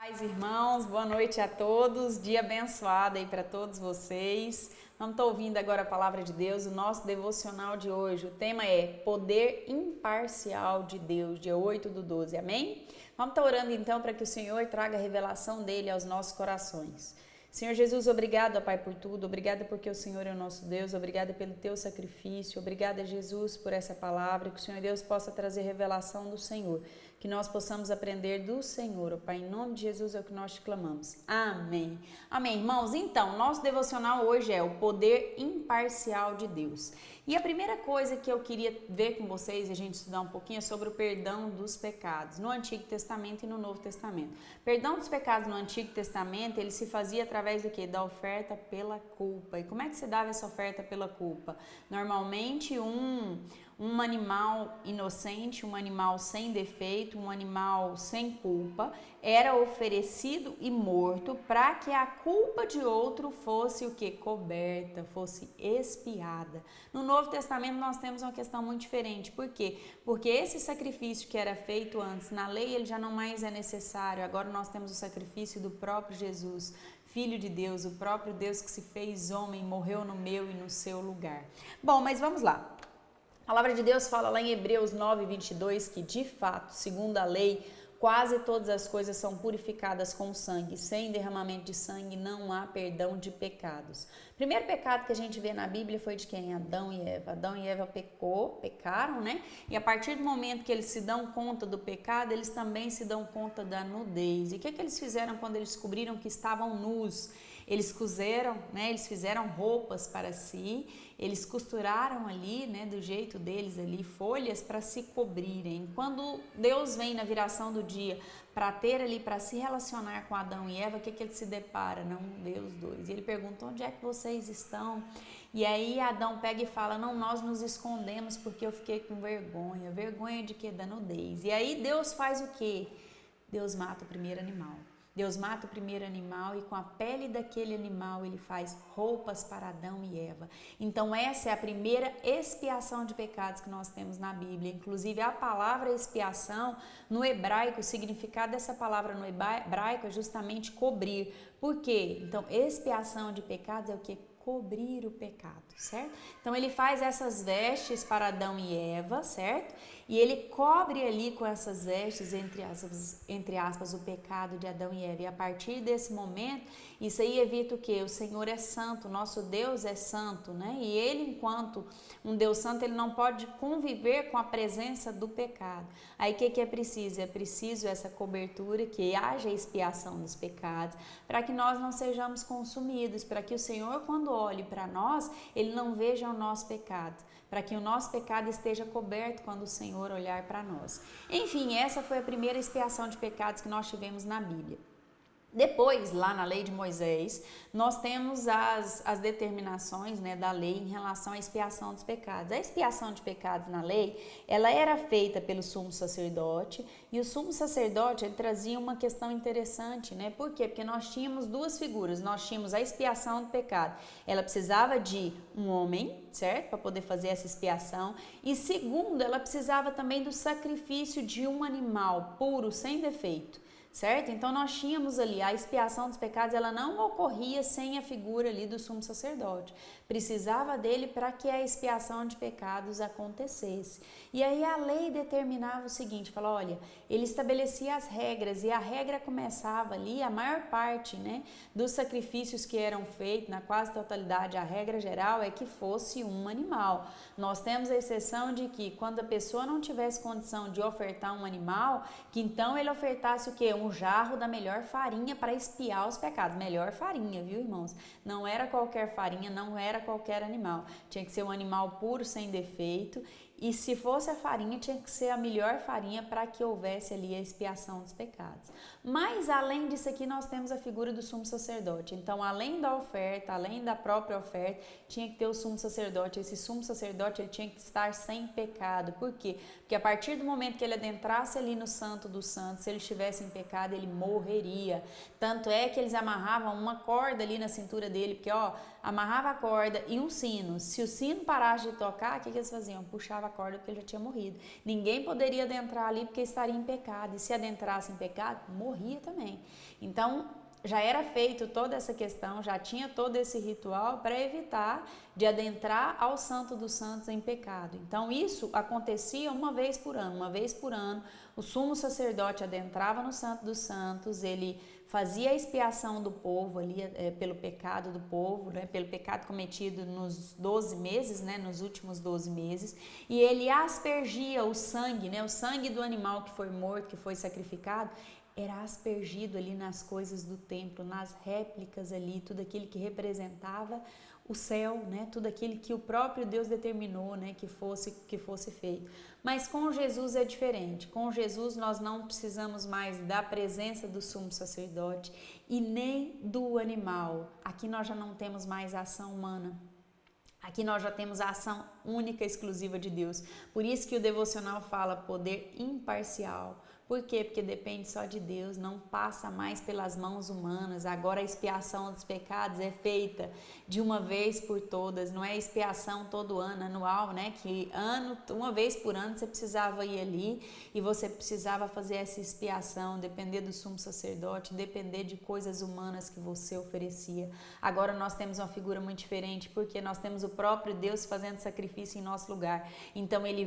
Paz, irmãos, boa noite a todos, dia abençoado aí para todos vocês. Vamos estar ouvindo agora a palavra de Deus, o nosso devocional de hoje. O tema é Poder Imparcial de Deus, dia 8/12, amém? Vamos estar orando então para que o Senhor traga a revelação dele aos nossos corações. Senhor Jesus, obrigado, Pai, por tudo, obrigada porque o Senhor é o nosso Deus, obrigada pelo teu sacrifício, obrigada, Jesus, por essa palavra, que o Senhor Deus possa trazer revelação do Senhor, que nós possamos aprender do Senhor, Pai, em nome de Jesus é o que nós te clamamos, amém. Amém, irmãos, então, nosso devocional hoje é o poder imparcial de Deus, e a primeira coisa que eu queria ver com vocês, e a gente estudar um pouquinho, é sobre o perdão dos pecados, no Antigo Testamento e no Novo Testamento. Perdão dos pecados no Antigo Testamento, ele se fazia através do que? Da oferta pela culpa. E como é que se dava essa oferta pela culpa? Normalmente um animal inocente, um animal sem defeito, um animal sem culpa, era oferecido e morto para que a culpa de outro fosse o que? Coberta, fosse expiada. No Novo Testamento nós temos uma questão muito diferente. Por quê? Porque esse sacrifício que era feito antes na lei, ele já não mais é necessário. Agora nós temos o sacrifício do próprio Jesus, Filho de Deus, o próprio Deus que se fez homem, morreu no meu e no seu lugar. Bom, mas vamos lá. A palavra de Deus fala lá em Hebreus 9:22 que, de fato, segundo a lei, quase todas as coisas são purificadas com sangue. Sem derramamento de sangue não há perdão de pecados. O primeiro pecado que a gente vê na Bíblia foi de quem? Adão e Eva. Adão e Eva pecaram, né? E a partir do momento que eles se dão conta do pecado, eles também se dão conta da nudez. E o que eles fizeram quando eles descobriram que estavam nus? Eles cozeram, né? Eles fizeram roupas para si, eles costuraram ali, né, do jeito deles ali, folhas para se cobrirem. Quando Deus vem na viração do dia para ter ali, para se relacionar com Adão e Eva, o que ele se depara? Não, Deus dois. E ele pergunta, onde é que vocês estão? E aí Adão pega e fala, não, nós nos escondemos porque eu fiquei com vergonha. Vergonha de quê? Da nudez. E aí Deus faz o quê? Deus mata o primeiro animal. Deus mata o primeiro animal e com a pele daquele animal ele faz roupas para Adão e Eva. Então essa é a primeira expiação de pecados que nós temos na Bíblia. Inclusive a palavra expiação no hebraico, o significado dessa palavra no hebraico é justamente cobrir. Por quê? Então expiação de pecados é o que? Cobrir o pecado, certo? Então ele faz essas vestes para Adão e Eva, certo? E ele cobre ali com essas vestes, entre aspas, o pecado de Adão e Eva. E a partir desse momento, isso aí evita o quê? O Senhor é santo, nosso Deus é santo, né? E ele, enquanto um Deus santo, ele não pode conviver com a presença do pecado. Aí o que é preciso? É preciso essa cobertura, que haja expiação dos pecados, para que nós não sejamos consumidos, para que o Senhor, quando olhe para nós, ele não veja o nosso pecado, para que o nosso pecado esteja coberto quando o Senhor olhar para nós. Enfim, essa foi a primeira expiação de pecados que nós tivemos na Bíblia. Depois, lá na lei de Moisés, nós temos as determinações, né, da lei em relação à expiação dos pecados. A expiação de pecados na lei, ela era feita pelo sumo sacerdote, e o sumo sacerdote ele trazia uma questão interessante, né? Por quê? Porque nós tínhamos duas figuras, nós tínhamos a expiação do pecado. Ela precisava de um homem, certo? Para poder fazer essa expiação. E segundo, ela precisava também do sacrifício de um animal puro, sem defeito. Certo? Então nós tínhamos ali a expiação dos pecados, ela não ocorria sem a figura ali do sumo sacerdote. Precisava dele para que a expiação de pecados acontecesse. E aí a lei determinava o seguinte, fala, olha, ele estabelecia as regras e a regra começava ali, a maior parte, né, dos sacrifícios que eram feitos, na quase totalidade, a regra geral é que fosse um animal. Nós temos a exceção de que quando a pessoa não tivesse condição de ofertar um animal, que então ele ofertasse o quê? Um jarro da melhor farinha para expiar os pecados. Melhor farinha, viu, irmãos? Não era qualquer farinha, não era qualquer animal. Tinha que ser um animal puro, sem defeito. E se fosse a farinha, tinha que ser a melhor farinha para que houvesse ali a expiação dos pecados. Mas, além disso aqui, nós temos a figura do sumo sacerdote. Então, além da oferta, além da própria oferta, tinha que ter o sumo sacerdote. Esse sumo sacerdote, ele tinha que estar sem pecado. Por quê? Porque a partir do momento que ele adentrasse ali no Santo dos Santos, se ele estivesse em pecado, ele morreria. Tanto é que eles amarravam uma corda ali na cintura dele, porque, amarrava a corda e um sino. Se o sino parasse de tocar, o que eles faziam? Puxava puxava a corda porque ele já tinha morrido. Ninguém poderia adentrar ali porque estaria em pecado, e se adentrasse em pecado, morria também. Então, já era feito toda essa questão, já tinha todo esse ritual para evitar de adentrar ao Santo dos Santos em pecado. Então isso acontecia uma vez por ano, o sumo sacerdote adentrava no Santo dos Santos, ele fazia a expiação do povo ali, pelo pecado do povo, né, pelo pecado cometido nos 12 meses, né, nos últimos 12 meses, e ele aspergia o sangue, né, o sangue do animal que foi morto, que foi sacrificado, era aspergido ali nas coisas do templo, nas réplicas ali, tudo aquilo que representava o céu, né? Tudo aquilo que o próprio Deus determinou, né? Que fosse feito. Mas com Jesus é diferente. Com Jesus nós não precisamos mais da presença do sumo sacerdote e nem do animal. Aqui nós já não temos mais a ação humana. Aqui nós já temos a ação única e exclusiva de Deus. Por isso que o devocional fala poder imparcial. Por quê? Porque depende só de Deus, não passa mais pelas mãos humanas. Agora a expiação dos pecados é feita de uma vez por todas, não é expiação todo ano, anual, né? Que uma vez por ano você precisava ir ali e você precisava fazer essa expiação, depender do sumo sacerdote, depender de coisas humanas que você oferecia. Agora nós temos uma figura muito diferente, porque nós temos o próprio Deus fazendo sacrifício em nosso lugar. Então ele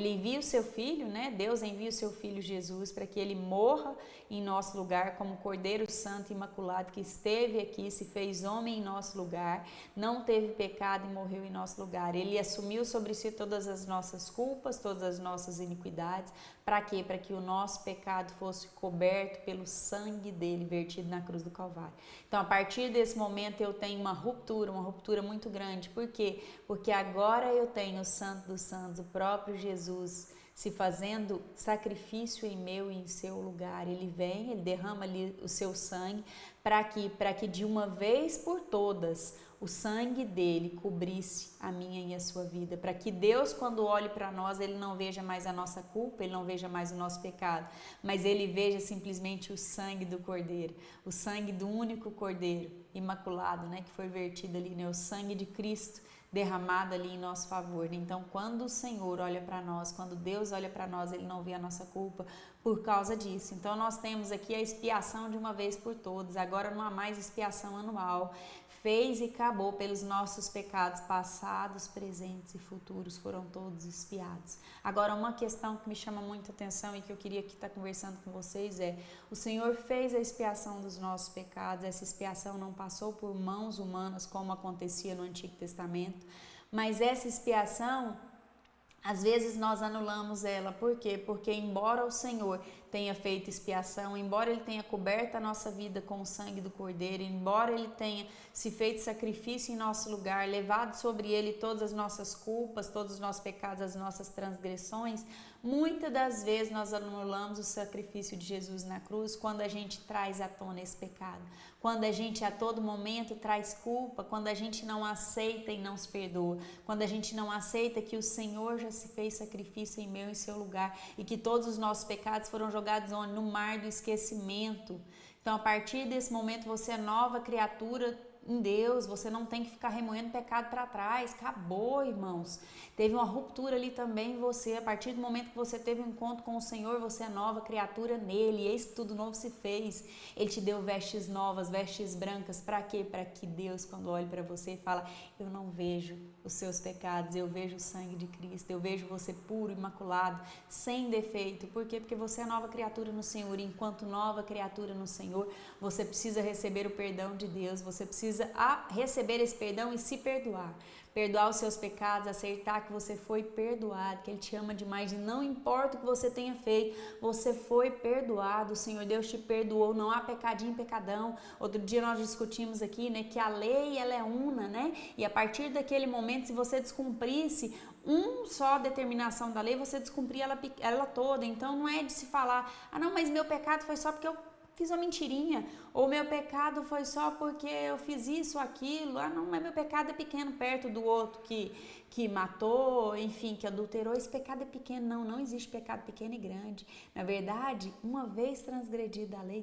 envia o seu filho, né? Deus envia o seu filho Jesus para que ele morra em nosso lugar como Cordeiro Santo e Imaculado que esteve aqui, se fez homem em nosso lugar, não teve pecado e morreu em nosso lugar. Ele assumiu sobre si todas as nossas culpas, todas as nossas iniquidades. Para quê? Para que o nosso pecado fosse coberto pelo sangue dele vertido na cruz do Calvário. Então, a partir desse momento eu tenho uma ruptura muito grande. Por quê? Porque agora eu tenho o Santo dos Santos, o próprio Jesus, se fazendo sacrifício em meu e em seu lugar. Ele vem, ele derrama ali o seu sangue para que de uma vez por todas o sangue dele cobrisse a minha e a sua vida, para que Deus, quando olhe para nós, ele não veja mais a nossa culpa, ele não veja mais o nosso pecado, mas ele veja simplesmente o sangue do Cordeiro, o sangue do único Cordeiro imaculado, né, que foi vertido ali, né, o sangue de Cristo derramado ali em nosso favor. Então, quando o Senhor olha para nós, quando Deus olha para nós, ele não vê a nossa culpa por causa disso. Então, nós temos aqui a expiação de uma vez por todas. Agora não há mais expiação anual. Fez e acabou pelos nossos pecados passados, presentes e futuros, foram todos expiados. Agora, uma questão que me chama muita atenção e que eu queria estar conversando com vocês é: o Senhor fez a expiação dos nossos pecados, essa expiação não passou por mãos humanas como acontecia no Antigo Testamento, mas essa expiação, às vezes nós anulamos ela. Por quê? Porque embora o Senhor tenha feito expiação, embora ele tenha coberto a nossa vida com o sangue do Cordeiro, embora ele tenha se feito sacrifício em nosso lugar, levado sobre ele todas as nossas culpas, todos os nossos pecados, as nossas transgressões, muitas das vezes nós anulamos o sacrifício de Jesus na cruz quando a gente traz à tona esse pecado, quando a gente a todo momento traz culpa, quando a gente não aceita e não se perdoa, quando a gente não aceita que o Senhor já se fez sacrifício em meu e em seu lugar e que todos os nossos pecados foram jogados onde? No mar do esquecimento. Então, a partir desse momento, você é nova criatura em Deus, você não tem que ficar remoendo pecado para trás. Acabou, irmãos. Teve uma ruptura ali também em você. A partir do momento que você teve um encontro com o Senhor, você é nova criatura nele. E eis que tudo novo se fez. Ele te deu vestes novas, vestes brancas. Para quê? Para que Deus, quando olhe para você e fala: eu não vejo os seus pecados, eu vejo o sangue de Cristo, eu vejo você puro, imaculado, sem defeito. Por quê? Porque você é nova criatura no Senhor. E enquanto nova criatura no Senhor, você precisa receber o perdão de Deus, você precisa receber esse perdão e se perdoar. Perdoar os seus pecados, aceitar que você foi perdoado, que Ele te ama demais e não importa o que você tenha feito, você foi perdoado, o Senhor Deus te perdoou, não há pecadinho, pecadão. Outro dia nós discutimos aqui, né, que a lei, ela é una, né, e a partir daquele momento, se você descumprisse só determinação da lei, você descumpria ela toda. Então não é de se falar: ah não, mas meu pecado foi só porque eu fiz uma mentirinha, ou meu pecado foi só porque eu fiz isso, aquilo. Ah, não, mas meu pecado é pequeno perto do outro que matou, enfim, que adulterou. Esse pecado é pequeno. Não, não existe pecado pequeno e grande. Na verdade, uma vez transgredida a lei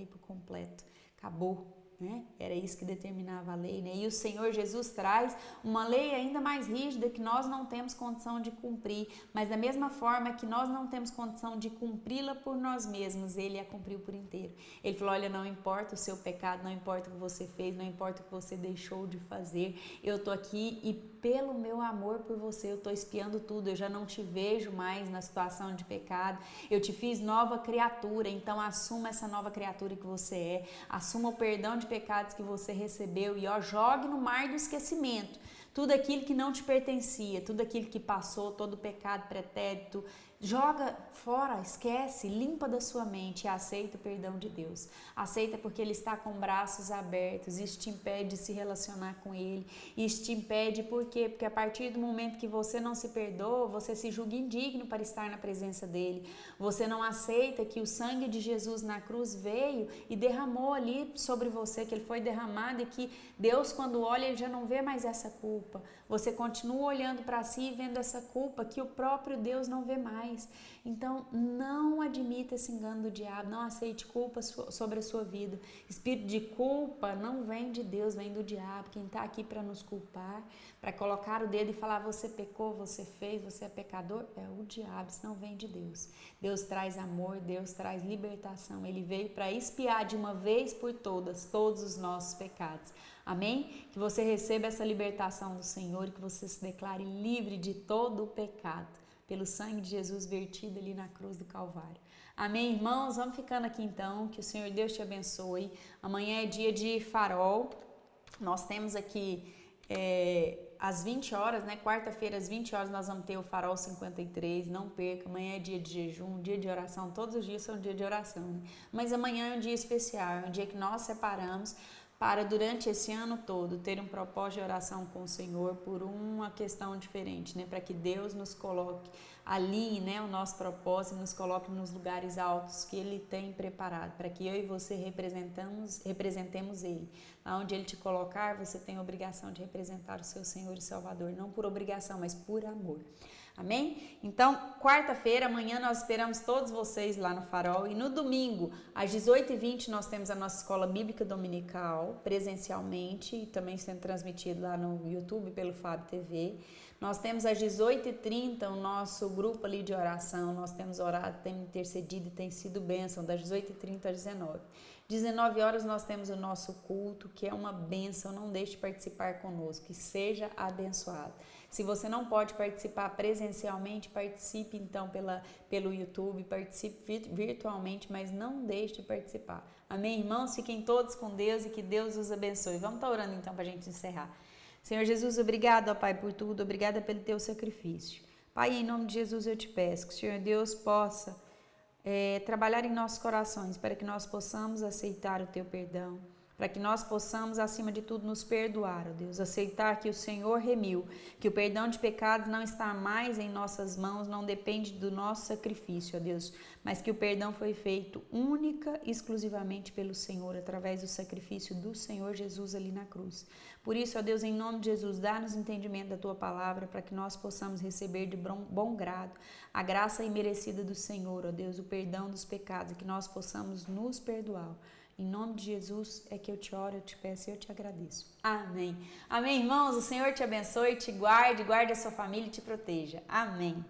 por completo. Acabou. né? Era isso que determinava a lei, né? E o Senhor Jesus traz uma lei ainda mais rígida que nós não temos condição de cumprir, mas da mesma forma que nós não temos condição de cumpri-la por nós mesmos, Ele a cumpriu por inteiro. Ele falou, olha, não importa o seu pecado, não importa o que você fez, não importa o que você deixou de fazer, eu tô aqui e pelo meu amor por você, eu tô espiando tudo, eu já não te vejo mais na situação de pecado, eu te fiz nova criatura, então assuma essa nova criatura que você é, assuma o perdão de pecados que você recebeu e jogue no mar do esquecimento tudo aquilo que não te pertencia, tudo aquilo que passou, todo o pecado pretérito, joga fora, esquece, limpa da sua mente e aceita o perdão de Deus. Aceita porque Ele está com braços abertos, isso te impede de se relacionar com Ele, isso te impede por quê? Porque a partir do momento que você não se perdoa, você se julga indigno para estar na presença dEle, você não aceita que o sangue de Jesus na cruz veio e derramou ali sobre você, que Ele foi derramado e que Deus quando olha Ele já não vê mais essa culpa. Você continua olhando para si e vendo essa culpa que o próprio Deus não vê mais. Então, não admita esse engano do diabo, não aceite culpa sobre a sua vida. Espírito de culpa não vem de Deus, vem do diabo. Quem está aqui para nos culpar, para colocar o dedo e falar você pecou, você fez, você é pecador, é o diabo, isso não vem de Deus. Deus traz amor, Deus traz libertação. Ele veio para expiar de uma vez por todas todos os nossos pecados. Amém? Que você receba essa libertação do Senhor e que você se declare livre de todo o pecado pelo sangue de Jesus vertido ali na cruz do Calvário. Amém, irmãos? Vamos ficando aqui então, que o Senhor Deus te abençoe. Amanhã é dia de farol. Nós temos aqui às 20 horas, né? Quarta-feira às 20 horas nós vamos ter o Farol 53, não perca, amanhã é dia de jejum, dia de oração, todos os dias são dia de oração, né? Mas amanhã é um dia especial, é um dia que nós separamos para durante esse ano todo ter um propósito de oração com o Senhor por uma questão diferente, né? Para que Deus nos coloque, alinhe, o nosso propósito, nos coloque nos lugares altos que Ele tem preparado, para que eu e você representemos Ele. Onde Ele te colocar, você tem a obrigação de representar o seu Senhor e Salvador, não por obrigação, mas por amor. Amém? Então, quarta-feira, amanhã nós esperamos todos vocês lá no Farol e no domingo, às 18h20, nós temos a nossa escola bíblica dominical, presencialmente e também sendo transmitido lá no YouTube pelo Fábio TV. Nós temos às 18h30 o nosso grupo ali de oração, nós temos orado, temos intercedido e tem sido bênção, das 18h30 às 19h. 19 horas nós temos o nosso culto, que é uma bênção, não deixe de participar conosco, que seja abençoado. Se você não pode participar presencialmente, participe então pelo YouTube, participe virtualmente, mas não deixe de participar. Amém, irmãos? Fiquem todos com Deus e que Deus os abençoe. Vamos estar orando então para a gente encerrar. Senhor Jesus, obrigado, ó Pai, por tudo, obrigada pelo teu sacrifício. Pai, em nome de Jesus eu te peço que o Senhor Deus possa trabalhar em nossos corações para que nós possamos aceitar o teu perdão, para que nós possamos, acima de tudo, nos perdoar, ó Deus, aceitar que o Senhor remiu, que o perdão de pecados não está mais em nossas mãos, não depende do nosso sacrifício, ó Deus, mas que o perdão foi feito única e exclusivamente pelo Senhor, através do sacrifício do Senhor Jesus ali na cruz. Por isso, ó Deus, em nome de Jesus, dá-nos entendimento da Tua palavra, para que nós possamos receber de bom grado a graça imerecida do Senhor, ó Deus, o perdão dos pecados, e que nós possamos nos perdoar. Em nome de Jesus é que eu te oro, eu te peço e eu te agradeço. Amém. Amém, irmãos? O Senhor te abençoe, te guarde, guarde a sua família e te proteja. Amém.